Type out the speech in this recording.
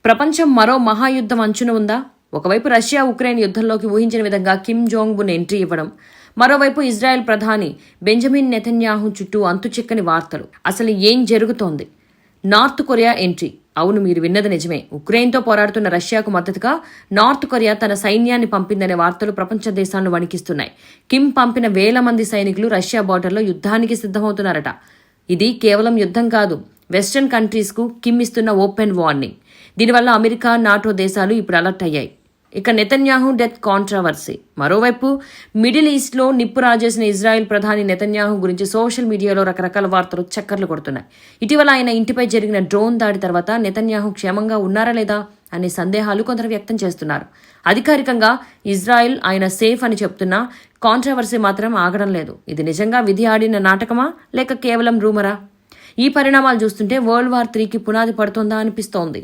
ప్రపంచం మరో మహాయుద్ధం అంచున ఉందా? ఒకవైపు రష్యా ఉక్రెయిన్ యుద్ధంలోకి ఊహించిన విధంగా కిమ్ జోంగ్ ఉన్ ఎంట్రీ ఇవ్వడం, మరోవైపు ఇజ్రాయెల్ ప్రధాని బెంజమిన్ నెతన్యాహు చుట్టూ అంతుచిక్కని వార్తలు. అసలు ఏం జరుగుతోంది? North Korea entry. అవును, మీరు విన్నది నిజమే. ఉక్రెయిన్తో పోరాడుతున్న రష్యాకు మద్దతుగా నార్త్ కొరియా తన సైన్యాన్ని పంపిందనే వార్తలు ప్రపంచ దేశాలను వణికిస్తున్నాయి. కిమ్ పంపిన వేల మంది సైనికులు రష్యా బార్డర్లో యుద్ధానికి సిద్ధమవుతున్నారట. ఇది కేవలం యుద్ధం కాదు, వెస్టర్న్ కంట్రీస్కు కిమ్ ఇస్తున్న ఓపెన్ వార్నింగ్. దీనివల్ల అమెరికా, నాటో దేశాలు ఇప్పుడు అలర్ట్ అయ్యాయి. ఇక నెతన్యాహు డెత్ కాంట్రవర్సీ. మరోవైపు మిడిల్ ఈస్ట్లో నిప్పు రాజేసిన ఇజ్రాయెల్ ప్రధాని నెతన్యాహు గురించి సోషల్ మీడియాలో రకరకాల వార్తలు చక్కర్లు కొడుతున్నాయి. ఇటీవల ఆయన ఇంటిపై జరిగిన డ్రోన్ దాడి తర్వాత నెతన్యాహు క్షేమంగా ఉన్నారా లేదా అనే సందేహాలు కొందరు వ్యక్తం చేస్తున్నారు. అధికారికంగా ఇజ్రాయెల్ ఆయన సేఫ్ అని చెప్తున్నా కాంట్రవర్సీ మాత్రం ఆగడం లేదు. ఇది నిజంగా విధి ఆడిన నాటకమా లేక కేవలం రూమరా? ఈ పరిణామాలు చూస్తుంటే వరల్డ్ వార్ 3కి పునాది పడుతుందా అనిపిస్తోంది.